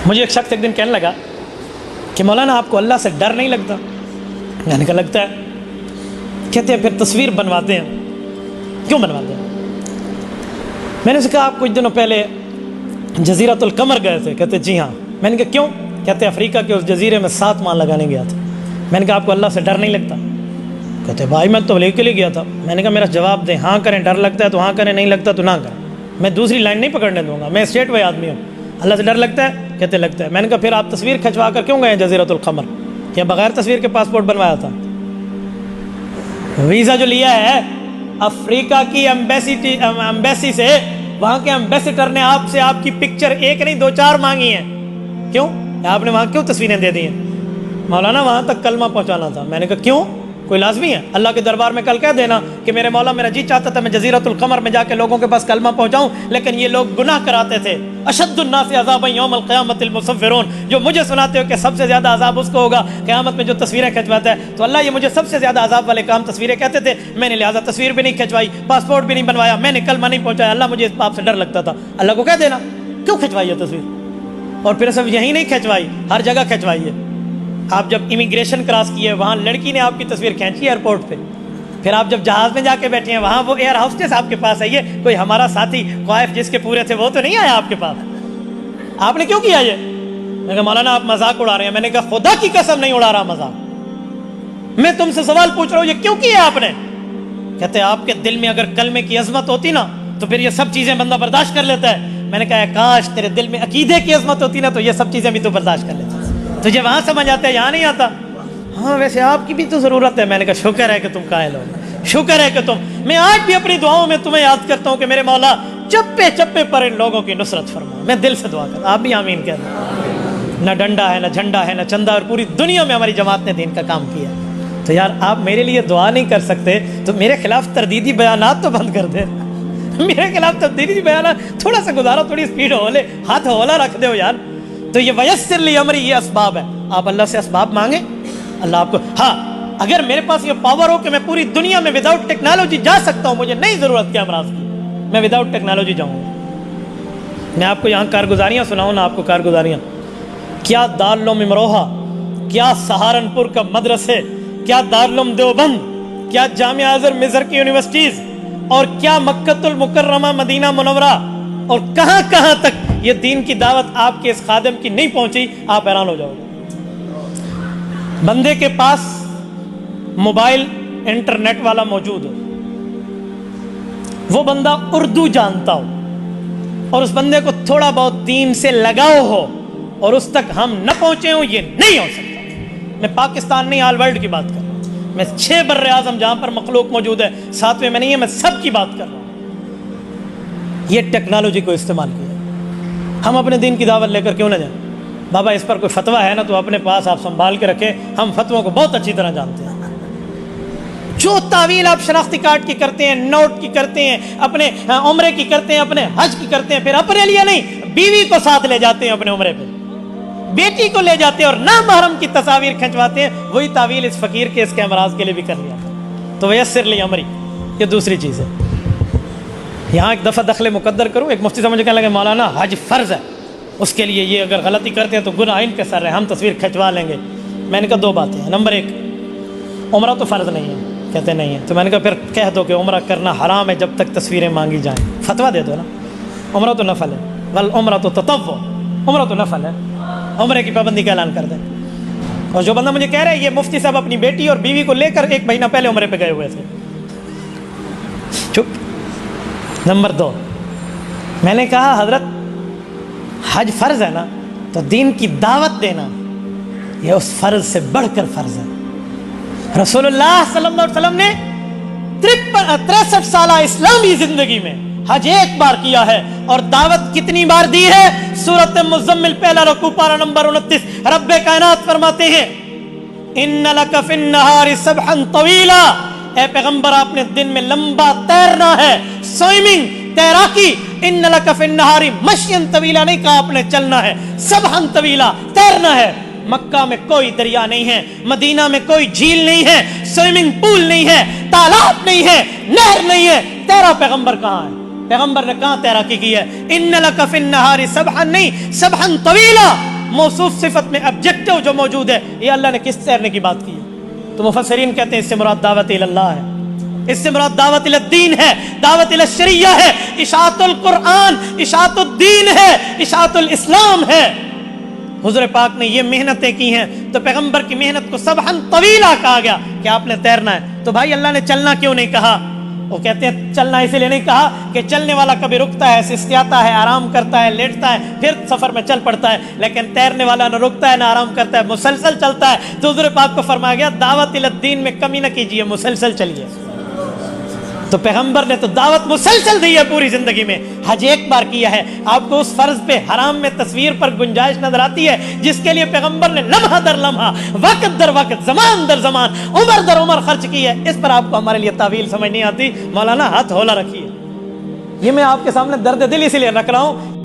مجھے ایک شخص ایک دن کہنے لگا کہ مولانا آپ کو اللہ سے ڈر نہیں لگتا؟ میں نے کہا لگتا ہے۔ کہتے ہیں پھر تصویر بنواتے ہیں، کیوں بنواتے ہیں؟ میں نے اسے کہا آپ کچھ دنوں پہلے جزیرۃ القمر گئے تھے؟ کہتے جی ہاں۔ میں نے کہا کیوں؟ کہتے افریقہ کے اس جزیرے میں 7 ماہ لگانے گیا تھا۔ میں نے کہا آپ کو اللہ سے ڈر نہیں لگتا؟ کہتے بھائی میں تبلیغ کے لیے گیا تھا۔ میں نے کہا میرا جواب دیں، ہاں کریں ڈر لگتا ہے تو ہاں کریں، نہیں لگتا تو نہ کریں، میں دوسری لائن نہیں پکڑنے دوں گا، میں اسٹیٹ وے آدمی ہوں۔ اللہ سے ڈر لگتا ہے؟ کہتے لگتا ہے۔ میں نے کہا پھر آپ تصویر کھنچوا کر کیوں گئے جزیرۃ القمر؟ کیا بغیر تصویر کے پاسپورٹ بنوایا تھا؟ ویزا جو لیا ہے افریقہ کی ایمبیسی سے، وہاں کے ایمبیسیڈر نے آپ سے آپ کی پکچر ایک نہیں 2-4 مانگی ہیں۔ کیوں؟ آپ نے وہاں کیوں تصویریں دے دی ہیں؟ مولانا وہاں تک کلمہ پہنچانا تھا۔ میں نے کہا کیوں؟ کوئی لازمی ہے؟ اللہ کے دربار میں کل کہہ دینا کہ میرے مولا میرا جی چاہتا تھا میں جزیرۃ القمر میں جا کے لوگوں کے پاس کلمہ پہنچاؤں، لیکن یہ لوگ گناہ کراتے تھے۔ اشد الناس عذابا یوم القیامت المصورون، جو مجھے سناتے ہو کہ سب سے زیادہ عذاب اس کو ہوگا قیامت میں جو تصویریں کھنچواتا ہے، تو اللہ یہ مجھے سب سے زیادہ عذاب والے کام تصویریں کہتے تھے، میں نے لہٰذا تصویر بھی نہیں کھنچوائی، پاسپورٹ بھی نہیں بنوایا، میں نے کلمہ نہیں پہنچایا، اللہ مجھے اس بات سے ڈر لگتا تھا۔ اللہ کو کہہ دینا کیوں کھنچوائی ہے تصویر؟ اور پھر صرف یہیں نہیں کھنچوائی، ہر جگہ کھنچوائی ہے۔ آپ جب امیگریشن کراس کیے وہاں لڑکی نے آپ کی تصویر کھینچی ایئرپورٹ پہ، پھر آپ جب جہاز میں جا کے بیٹھے ہیں وہاں وہ ایئر ہاسٹس آپ کے پاس آئی ہے، کوئی ہمارا ساتھی خوائف جس کے پورے تھے وہ تو نہیں آیا آپ کے پاس، آپ نے کیوں کیا یہ؟ میں نے کہا مولانا آپ مذاق اڑا رہے ہیں۔ میں نے کہا خدا کی قسم نہیں اڑا رہا مذاق، میں تم سے سوال پوچھ رہا ہوں یہ کیوں کیا آپ نے؟ کہتے آپ کے دل میں اگر کلمے کی عظمت ہوتی نا تو پھر یہ سب چیزیں بندہ برداشت کر لیتا ہے۔ میں نے کہا کاش تیرے دل میں عقیدے کی عظمت ہوتی نا تو یہ سب چیزیں بھی تو برداشت کر لیتا، تجھے وہاں سمجھ آتا ہے یہاں نہیں آتا۔ ہاں ویسے آپ کی بھی تو ضرورت ہے۔ میں نے کہا شکر ہے کہ تم قائل ہو، شکر ہے کہ تم، میں آج بھی اپنی دعاؤں میں تمہیں یاد کرتا ہوں کہ میرے مولا چپے چپے پر ان لوگوں کی نصرت فرما، میں دل سے دعا کرتا، آپ بھی آمین کہہ دیں۔ نہ ڈنڈا ہے نہ جھنڈا ہے نہ چندہ، اور پوری دنیا میں ہماری جماعت نے دین کا کام کیا، تو یار آپ میرے لیے دعا نہیں کر سکتے تو میرے خلاف تردیدی بیانات تو بند کر دیں، میرے خلاف تردیدی بیانات تھوڑا سا گزارو، تھوڑی اسپیڈ ہولے، ہاتھ ہولا رکھ دو یار۔ تو یہ ویسر لی امری، یہ اسباب ہے، آپ اللہ سے اسباب مانگیں، اللہ آپ کو، ہاں اگر میرے پاس یہ پاور ہو کہ میں پوری دنیا میں وداؤٹ ٹیکنالوجی جا سکتا ہوں، مجھے نہیں ضرورت کیا امراض کی، میں وداؤٹ ٹیکنالوجی جاؤں گا۔ میں آپ کو یہاں کارگزاریاں سناؤں نا، آپ کو کارگزاریاں، کیا دارالعلوم امروہہ، کیا سہارنپور کا مدرسے، کیا دارالعلوم دیوبند، کیا جامعہ ازہر مصر کی یونیورسٹیز، اور کیا مکۃ المکرمہ مدینہ منورہ، اور کہاں کہاں تک یہ دین کی دعوت آپ کے اس خادم کی نہیں پہنچی، آپ حیران ہو جاؤ گے۔ بندے کے پاس موبائل انٹرنیٹ والا موجود ہو، وہ بندہ اردو جانتا ہو، اور اس بندے کو تھوڑا بہت دین سے لگاؤ ہو، اور اس تک ہم نہ پہنچے ہوں، یہ نہیں ہو سکتا۔ میں پاکستان نہیں آل ورلڈ کی بات کر رہا ہوں، میں 6 بر اعظم جہاں پر مخلوق موجود ہے، 7ویں میں نہیں ہے، میں سب کی بات کر رہا ہوں۔ یہ ٹیکنالوجی کو استعمال کیا، ہم اپنے دین کی دعوت لے کر کیوں نہ جائیں؟ بابا اس پر کوئی فتویٰ ہے نا تو اپنے پاس آپ سنبھال کے رکھیں، ہم فتووں کو بہت اچھی طرح جانتے ہیں۔ جو تعویل آپ شناختی کارڈ کی کرتے ہیں، نوٹ کی کرتے ہیں، اپنے عمرے کی کرتے ہیں، اپنے حج کی کرتے ہیں، پھر اپنے لیے نہیں بیوی کو ساتھ لے جاتے ہیں اپنے عمرے پہ، بیٹی کو لے جاتے ہیں اور نامحرم کی تصاویر کھنچواتے ہیں، وہی تعویل اس فقیر کے اس کے امراض کے لیے بھی کر لیا۔ تو ویسر لی امری، یہ دوسری چیز ہے۔ یہاں ایک دفعہ دخل مقدر کروں، ایک مفتی صاحب مجھے کہنے لگے مولانا حج فرض ہے، اس کے لیے یہ اگر غلطی کرتے ہیں تو گناہ ان کے سر ہے، ہم تصویر کھنچوا لیں گے۔ میں نے کہا 2 باتیں ہیں، نمبر 1 عمرہ تو فرض نہیں ہے، کہتے نہیں ہے، تو میں نے کہا پھر کہہ دو کہ عمرہ کرنا حرام ہے جب تک تصویریں مانگی جائیں، فتویٰ دے دو نا، عمرہ تو نفل ہے، والعمرہ تو تطوع، عمرہ تو نفل ہے، عمرے کی پابندی کا اعلان کر دیں۔ اور جو بندہ مجھے کہہ رہا ہے یہ مفتی صاحب اپنی بیٹی اور بیوی کو لے کر 1 مہینہ پہلے عمرے پہ گئے ہوئے تھے، چپ۔ نمبر 2 میں نے کہا حضرت حج فرض ہے نا تو دین کی دعوت دینا یہ اس فرض سے بڑھ کر فرض ہے۔ رسول اللہ صلی اللہ علیہ وسلم نے 63 سالہ اسلامی زندگی میں حج 1 بار کیا ہے، اور دعوت کتنی بار دی ہے؟ سورۃ مزمل پہلا رکوع پارہ نمبر 29، رب کائنات فرماتے ہیں ان لک فی النہار سبحا طویلا، اے پیغمبر آپ نے دن میں لمبا تیرنا ہے، سوئمنگ، تیراکی۔ ان لک فی النہار مشیا طویلا نہیں کہا آپ نے چلنا ہے، سبحا طویلا تیرنا ہے۔ مکہ میں کوئی دریا نہیں ہے، مدینہ میں کوئی جھیل نہیں ہے، سوئمنگ پول نہیں ہے، تالاب نہیں ہے، نہر نہیں ہے، تیرا پیغمبر کہاں ہے؟ پیغمبر نے کہاں تیراکی کی ہے؟ ان لک فی النہار سبحا نہیں، سبحا طویلا، موصوف صفت میں آبجیکٹو جو موجود ہے، یہ اللہ نے کس تیرنے کی بات کی ہے؟ تو مفسرین کہتے ہیں اس سے مراد دعوت اللہ ہے، اس سے مراد دعوت الدین ہے، دعوت الشریعہ ہے، اشاعت القرآن، اشاعت الدین ہے، اشاعت الاسلام ہے۔ حضور پاک نے یہ محنتیں کی ہیں تو پیغمبر کی محنت کو سبحن طویلہ کہا گیا کہ آپ نے تیرنا ہے۔ تو بھائی اللہ نے چلنا کیوں نہیں کہا؟ وہ کہتے ہیں چلنا اسی لیے نہیں کہا کہ چلنے والا کبھی رکتا ہے، سسکیاتا ہے، آرام کرتا ہے، لیٹتا ہے، پھر سفر میں چل پڑتا ہے، لیکن تیرنے والا نہ رکتا ہے نہ آرام کرتا ہے، مسلسل چلتا ہے۔ تو حضور پاک کو فرمایا گیا دعوت الدین میں کمی نہ کیجیے، مسلسل چلیے۔ تو پیغمبر نے تو دعوت مسلسل دی ہے پوری زندگی میں، حج ایک بار کیا ہے۔ آپ کو اس فرض پہ حرام میں تصویر پر گنجائش نظر آتی ہے جس کے لیے پیغمبر نے لمحہ در لمحہ، وقت در وقت، زمان در زمان، عمر در عمر خرچ کی ہے، اس پر آپ کو ہمارے لیے تعویل سمجھ نہیں آتی۔ مولانا ہاتھ ہولا رکھیے، یہ میں آپ کے سامنے درد دل اسی لیے رکھ رہا ہوں